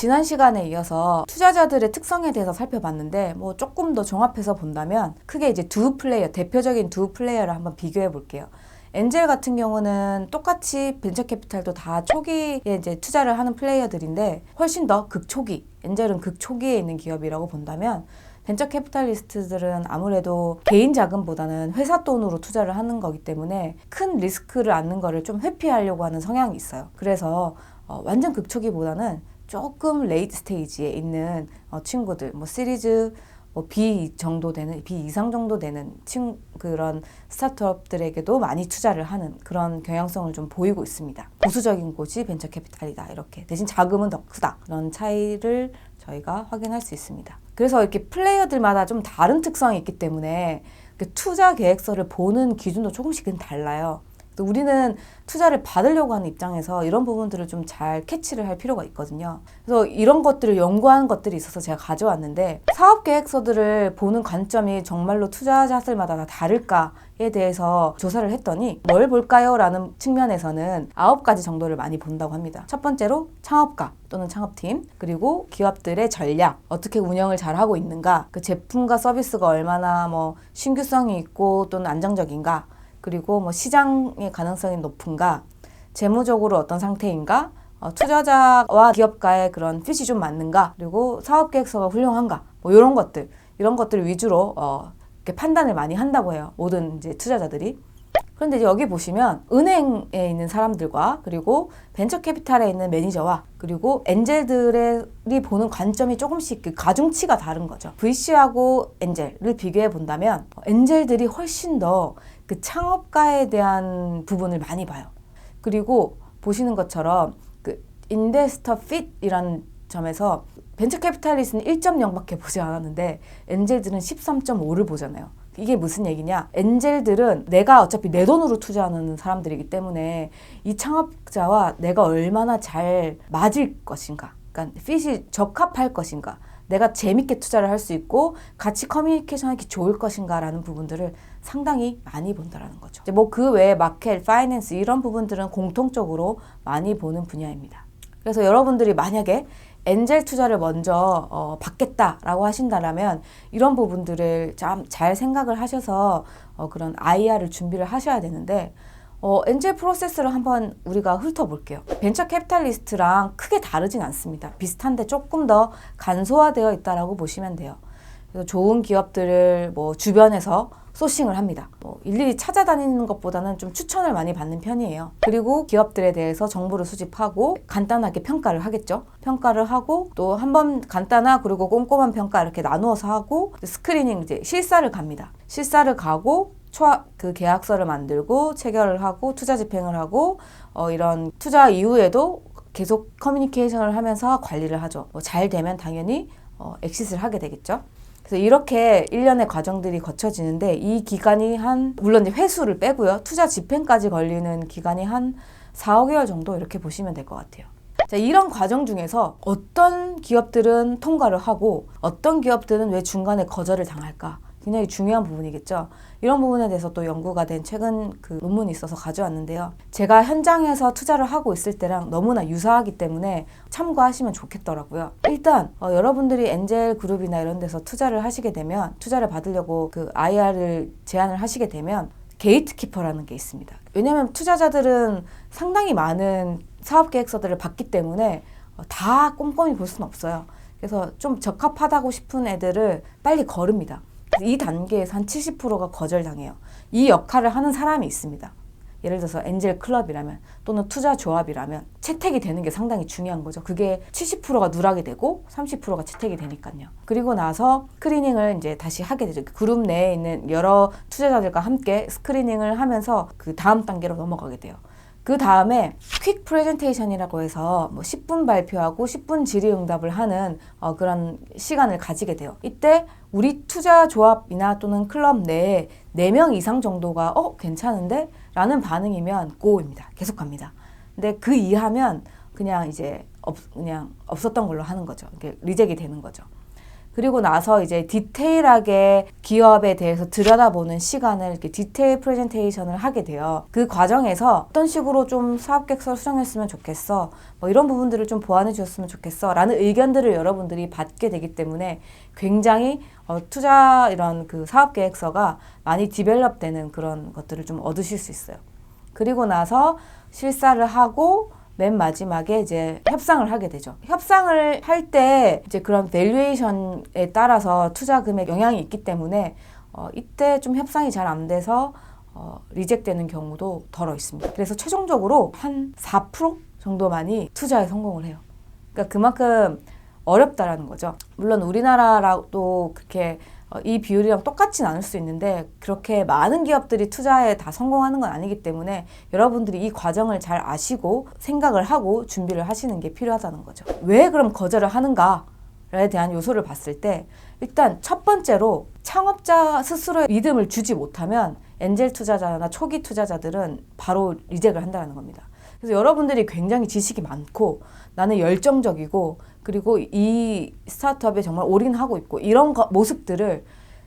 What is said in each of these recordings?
지난 시간에 이어서 투자자들의 특성에 대해서 살펴봤는데 뭐 조금 더 종합해서 본다면 크게 이제 두 플레이어, 대표적인 두 플레이어를 한번 비교해 볼게요. 엔젤 같은 경우는 똑같이 벤처캐피탈도 다 초기에 이제 투자를 하는 플레이어들인데 훨씬 더 극초기, 엔젤은 극초기에 있는 기업이라고 본다면 벤처캐피탈리스트들은 아무래도 개인 자금보다는 회사 돈으로 투자를 하는 거기 때문에 큰 리스크를 안는 거를 좀 회피하려고 하는 성향이 있어요. 그래서 완전 극초기보다는 조금 레이트 스테이지에 있는 친구들, 뭐 시리즈 B 정도 되는, B 이상 정도 되는 그런 스타트업들에게도 많이 투자를 하는 그런 경향성을 좀 보이고 있습니다. 보수적인 곳이 벤처캐피탈이다. 이렇게. 대신 자금은 더 크다. 그런 차이를 저희가 확인할 수 있습니다. 그래서 이렇게 플레이어들마다 좀 다른 특성이 있기 때문에 투자 계획서를 보는 기준도 조금씩은 달라요. 우리는 투자를 받으려고 하는 입장에서 이런 부분들을 좀 잘 캐치를 할 필요가 있거든요. 그래서 이런 것들을 연구한 것들이 있어서 제가 가져왔는데 사업 계획서들을 보는 관점이 정말로 투자자들마다 다 다를까에 대해서 조사를 했더니 뭘 볼까요? 라는 측면에서는 9가지 정도를 많이 본다고 합니다. 첫 번째로 창업가 또는 창업팀, 그리고 기업들의 전략, 어떻게 운영을 잘하고 있는가, 그 제품과 서비스가 얼마나 신규성이 있고 또는 안정적인가, 그리고 시장의 가능성이 높은가, 재무적으로 어떤 상태인가, 투자자와 기업가의 그런 핏이 좀 맞는가, 그리고 사업계획서가 훌륭한가, 이런 것들 위주로 이렇게 판단을 많이 한다고 해요. 모든 이제 투자자들이. 그런데 이제 여기 보시면 은행에 있는 사람들과 그리고 벤처캐피탈에 있는 매니저와 그리고 엔젤들이 보는 관점이 조금씩 그 가중치가 다른 거죠. VC하고 엔젤을 비교해 본다면 엔젤들이 훨씬 더 그 창업가에 대한 부분을 많이 봐요. 그리고 보시는 것처럼 그 인베스터 핏이라는 점에서 벤처캐피탈리스트는 1.0밖에 보지 않았는데 엔젤들은 13.5를 보잖아요. 이게 무슨 얘기냐? 엔젤들은 내가 어차피 내 돈으로 투자하는 사람들이기 때문에 이 창업자와 내가 얼마나 잘 맞을 것인가, 그러니까 핏이 적합할 것인가, 내가 재밌게 투자를 할 수 있고 같이 커뮤니케이션하기 좋을 것인가 라는 부분들을 상당히 많이 본다라는 거죠. 그 외에 마켓, 파이낸스 이런 부분들은 공통적으로 많이 보는 분야입니다. 그래서 여러분들이 만약에 엔젤 투자를 먼저 받겠다라고 하신다면 이런 부분들을 잘 생각을 하셔서 그런 IR을 준비를 하셔야 되는데 엔젤 프로세스를 한번 우리가 훑어볼게요. 벤처 캐피탈리스트랑 크게 다르진 않습니다. 비슷한데 조금 더 간소화되어 있다라고 보시면 돼요. 그래서 좋은 기업들을 주변에서 소싱을 합니다. 일일이 찾아다니는 것보다는 좀 추천을 많이 받는 편이에요. 그리고 기업들에 대해서 정보를 수집하고 간단하게 평가를 하겠죠. 평가를 하고 또 한번 간단한 그리고 꼼꼼한 평가 이렇게 나누어서 하고 스크리닝 이제 실사를 갑니다. 실사를 가고 그 계약서를 만들고 체결을 하고 투자 집행을 하고 이런 투자 이후에도 계속 커뮤니케이션을 하면서 관리를 하죠. 잘 되면 당연히 엑싯을 하게 되겠죠. 그래서 이렇게 1년의 과정들이 거쳐지는데 이 기간이 물론 이제 회수를 빼고요. 투자 집행까지 걸리는 기간이 한 4, 5개월 정도 이렇게 보시면 될 것 같아요. 자, 이런 과정 중에서 어떤 기업들은 통과를 하고 어떤 기업들은 왜 중간에 거절을 당할까? 굉장히 중요한 부분이겠죠. 이런 부분에 대해서 또 연구가 된 최근 그 논문이 있어서 가져왔는데요. 제가 현장에서 투자를 하고 있을 때랑 너무나 유사하기 때문에 참고하시면 좋겠더라고요. 일단 여러분들이 엔젤 그룹이나 이런 데서 투자를 하시게 되면, 투자를 받으려고 그 IR을 제안을 하시게 되면 게이트키퍼라는 게 있습니다. 왜냐하면 투자자들은 상당히 많은 사업계획서들을 받기 때문에 다 꼼꼼히 볼 수는 없어요. 그래서 좀 적합하다고 싶은 애들을 빨리 거릅니다. 이 단계에서 한 70%가 거절당해요. 이 역할을 하는 사람이 있습니다. 예를 들어서 엔젤 클럽이라면 또는 투자 조합이라면 채택이 되는 게 상당히 중요한 거죠. 그게 70%가 누락이 되고 30%가 채택이 되니까요. 그리고 나서 스크리닝을 이제 다시 하게 되죠. 그룹 내에 있는 여러 투자자들과 함께 스크리닝을 하면서 그 다음 단계로 넘어가게 돼요. 그 다음에 퀵 프레젠테이션이라고 해서 10분 발표하고 10분 질의응답을 하는 그런 시간을 가지게 돼요. 이때 우리 투자 조합이나 또는 클럽 내에 4명 이상 정도가 괜찮은데? 라는 반응이면 고입니다. 계속 갑니다. 근데 그 이하면 그냥 이제 그냥 없었던 걸로 하는 거죠. 이렇게 리젝이 되는 거죠. 그리고 나서 이제 디테일하게 기업에 대해서 들여다보는 시간을 이렇게 디테일 프레젠테이션을 하게 돼요. 그 과정에서 어떤 식으로 좀 사업 계획서를 수정했으면 좋겠어. 뭐 이런 부분들을 좀 보완해 주셨으면 좋겠어. 라는 의견들을 여러분들이 받게 되기 때문에 굉장히 투자 이런 그 사업 계획서가 많이 디벨롭 되는 그런 것들을 좀 얻으실 수 있어요. 그리고 나서 실사를 하고 맨 마지막에 이제 협상을 하게 되죠. 협상을 할 때 이제 그런 밸류에이션에 따라서 투자 금액 영향이 있기 때문에 이때 좀 협상이 잘 안 돼서 리젝되는 경우도 덜어 있습니다. 그래서 최종적으로 한 4% 정도만이 투자에 성공을 해요. 그러니까 그만큼 어렵다라는 거죠. 물론 우리나라라도 그렇게 이 비율이랑 똑같진 않을 수 있는데 그렇게 많은 기업들이 투자에 다 성공하는 건 아니기 때문에 여러분들이 이 과정을 잘 아시고 생각을 하고 준비를 하시는 게 필요하다는 거죠. 왜 그럼 거절을 하는가에 대한 요소를 봤을 때 일단 첫 번째로 창업자 스스로의 믿음을 주지 못하면 엔젤 투자자나 초기 투자자들은 바로 리젝을 한다는 겁니다. 그래서 여러분들이 굉장히 지식이 많고 나는 열정적이고 그리고 이 스타트업에 정말 올인하고 있고 이런 모습들을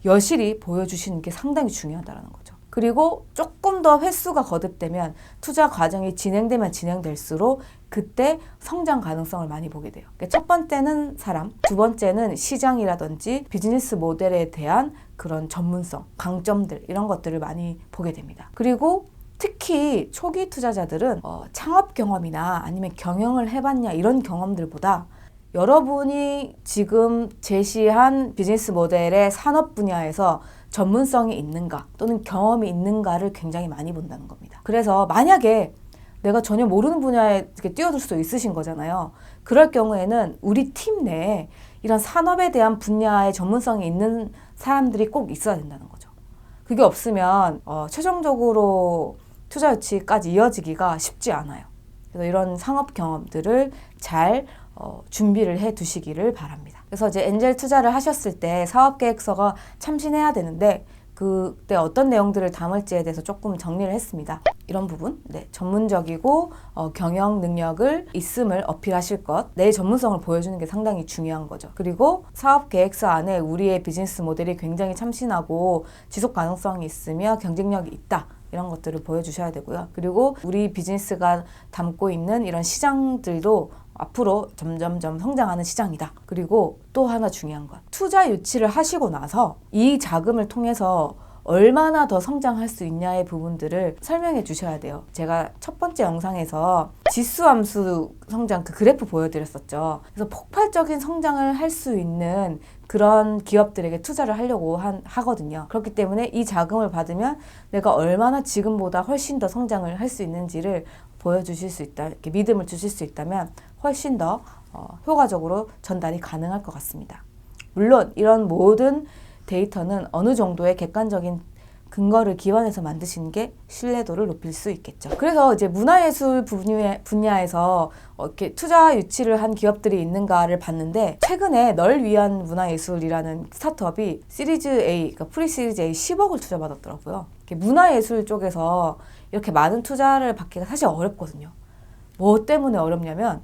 여실히 보여주시는 게 상당히 중요하다는 거죠. 그리고 조금 더 횟수가 거듭되면 투자 과정이 진행되면 진행될수록 그때 성장 가능성을 많이 보게 돼요. 그러니까 첫 번째는 사람, 두 번째는 시장이라든지 비즈니스 모델에 대한 그런 전문성, 강점들 이런 것들을 많이 보게 됩니다. 그리고 특히 초기 투자자들은 창업 경험이나 아니면 경영을 해봤냐 이런 경험들보다 여러분이 지금 제시한 비즈니스 모델의 산업 분야에서 전문성이 있는가 또는 경험이 있는가를 굉장히 많이 본다는 겁니다. 그래서 만약에 내가 전혀 모르는 분야에 뛰어들 수도 있으신 거잖아요. 그럴 경우에는 우리 팀 내에 이런 산업에 대한 분야의 전문성이 있는 사람들이 꼭 있어야 된다는 거죠. 그게 없으면 최종적으로 투자 유치까지 이어지기가 쉽지 않아요. 그래서 이런 상업 경험들을 잘 준비를 해 두시기를 바랍니다. 그래서 이제 엔젤 투자를 하셨을 때 사업 계획서가 참신해야 되는데 그때 어떤 내용들을 담을지에 대해서 조금 정리를 했습니다. 이런 부분, 전문적이고 경영 능력을 있음을 어필하실 것, 내 전문성을 보여주는 게 상당히 중요한 거죠. 그리고 사업 계획서 안에 우리의 비즈니스 모델이 굉장히 참신하고 지속 가능성이 있으며 경쟁력이 있다. 이런 것들을 보여주셔야 되고요. 그리고 우리 비즈니스가 담고 있는 이런 시장들도 앞으로 점점점 성장하는 시장이다. 그리고 또 하나 중요한 건 투자 유치를 하시고 나서 이 자금을 통해서 얼마나 더 성장할 수 있냐의 부분들을 설명해 주셔야 돼요. 제가 첫 번째 영상에서 지수함수 성장 그 그래프 보여드렸었죠. 그래서 폭발적인 성장을 할 수 있는 그런 기업들에게 투자를 하려고 하거든요. 그렇기 때문에 이 자금을 받으면 내가 얼마나 지금보다 훨씬 더 성장을 할 수 있는지를 보여주실 수 있다, 이렇게 믿음을 주실 수 있다면 훨씬 더 효과적으로 전달이 가능할 것 같습니다. 물론 이런 모든 데이터는 어느 정도의 객관적인 근거를 기반해서 만드시는 게 신뢰도를 높일 수 있겠죠. 그래서 이제 문화예술 분야에서 이렇게 투자 유치를 한 기업들이 있는가를 봤는데 최근에 널 위한 문화예술이라는 스타트업이 시리즈 A, 그러니까 프리시리즈 A 10억을 투자받았더라고요. 문화예술 쪽에서 이렇게 많은 투자를 받기가 사실 어렵거든요. 뭐 때문에 어렵냐면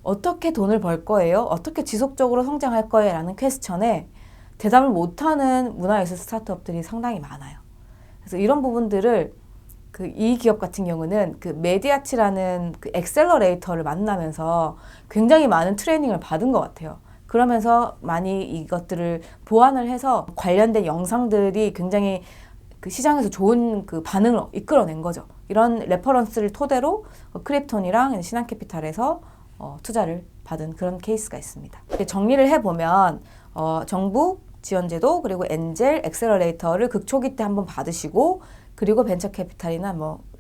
어떻게 돈을 벌 거예요? 어떻게 지속적으로 성장할 거예요? 라는 퀘스천에 대답을 못하는 문화예술 스타트업들이 상당히 많아요. 그래서 이런 부분들을 이 기업 같은 경우는 메디아치라는 엑셀러레이터를 만나면서 굉장히 많은 트레이닝을 받은 것 같아요. 그러면서 많이 이것들을 보완을 해서 관련된 영상들이 굉장히 시장에서 좋은 반응을 이끌어낸 거죠. 이런 레퍼런스를 토대로 크립톤이랑 신한캐피탈에서 투자를 받은 그런 케이스가 있습니다. 정리를 해보면 정부 지원제도 그리고 엔젤 엑셀러레이터를 극초기 때 한번 받으시고 그리고 벤처캐피탈이나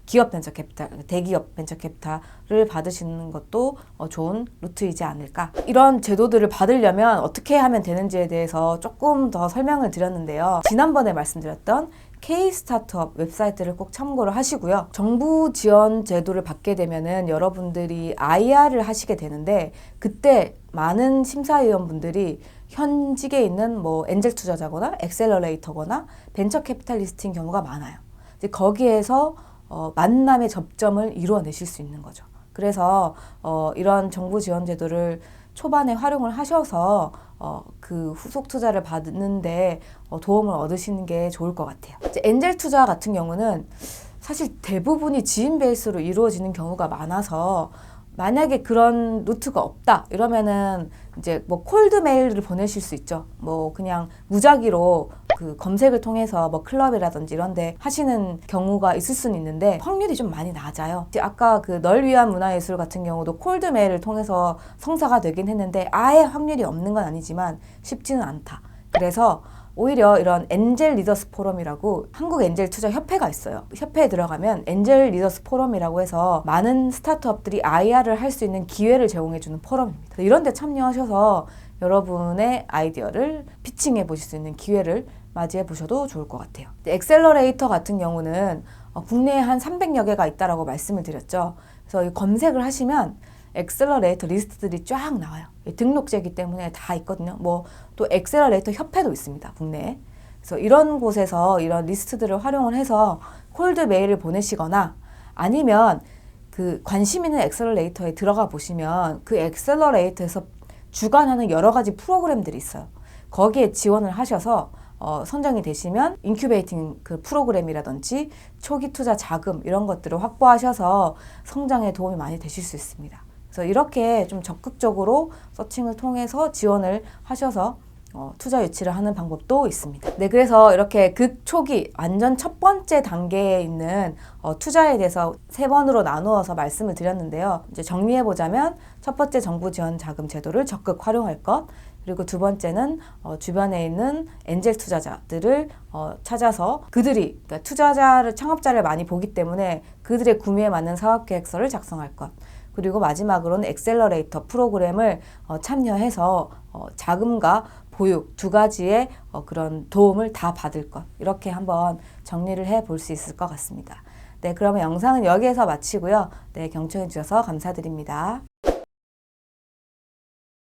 기업 벤처캐피탈, 대기업 벤처캐피탈을 받으시는 것도 좋은 루트이지 않을까. 이런 제도들을 받으려면 어떻게 하면 되는지에 대해서 조금 더 설명을 드렸는데요. 지난번에 말씀드렸던 K-스타트업 웹사이트를 꼭 참고를 하시고요. 정부 지원 제도를 받게 되면은 여러분들이 IR을 하시게 되는데 그때 많은 심사위원분들이 현직에 있는 엔젤 투자자거나 엑셀러레이터거나 벤처 캐피탈리스트인 경우가 많아요. 이제 거기에서 만남의 접점을 이루어내실 수 있는 거죠. 그래서 이런 정부 지원 제도를 초반에 활용을 하셔서 그 후속 투자를 받는데 도움을 얻으시는 게 좋을 것 같아요. 이제 엔젤 투자 같은 경우는 사실 대부분이 지인 베이스로 이루어지는 경우가 많아서 만약에 그런 루트가 없다 이러면은 이제 뭐 콜드 메일을 보내실 수 있죠. 뭐 그냥 무작위로 그 검색을 통해서 뭐 클럽이라든지 이런 데 하시는 경우가 있을 수는 있는데 확률이 좀 많이 낮아요. 아까 그 널 위한 문화예술 같은 경우도 콜드 메일을 통해서 성사가 되긴 했는데 아예 확률이 없는 건 아니지만 쉽지는 않다. 그래서 오히려 이런 엔젤 리더스 포럼이라고 한국 엔젤 투자 협회가 있어요. 협회에 들어가면 엔젤 리더스 포럼이라고 해서 많은 스타트업들이 IR을 할 수 있는 기회를 제공해주는 포럼입니다. 이런 데 참여하셔서 여러분의 아이디어를 피칭해 보실 수 있는 기회를 맞이해 보셔도 좋을 것 같아요. 엑셀러레이터 같은 경우는 국내에 한 300여 개가 있다라고 말씀을 드렸죠. 그래서 검색을 하시면 엑셀러레이터 리스트들이 쫙 나와요. 등록제이기 때문에 다 있거든요. 뭐 또 엑셀러레이터 협회도 있습니다. 국내에. 그래서 이런 곳에서 이런 리스트들을 활용을 해서 콜드 메일을 보내시거나 아니면 그 관심 있는 엑셀러레이터에 들어가 보시면 그 엑셀러레이터에서 주관하는 여러 가지 프로그램들이 있어요. 거기에 지원을 하셔서 선정이 되시면 인큐베이팅 그 프로그램이라든지 초기 투자 자금 이런 것들을 확보하셔서 성장에 도움이 많이 되실 수 있습니다. 그래서 이렇게 좀 적극적으로 서칭을 통해서 지원을 하셔서 투자 유치를 하는 방법도 있습니다. 네, 그래서 이렇게 극초기 완전 첫 번째 단계에 있는 투자에 대해서 3번으로 나누어서 말씀을 드렸는데요. 이제 정리해보자면 첫 번째 정부 지원 자금 제도를 적극 활용할 것, 그리고 두 번째는 주변에 있는 엔젤 투자자들을 찾아서 그들이 그러니까 투자자를 창업자를 많이 보기 때문에 그들의 구매에 맞는 사업 계획서를 작성할 것. 그리고 마지막으로는 엑셀러레이터 프로그램을 참여해서 자금과 보육 두 가지의 그런 도움을 다 받을 것. 이렇게 한번 정리를 해 볼 수 있을 것 같습니다. 네, 그러면 영상은 여기에서 마치고요. 네, 경청해 주셔서 감사드립니다.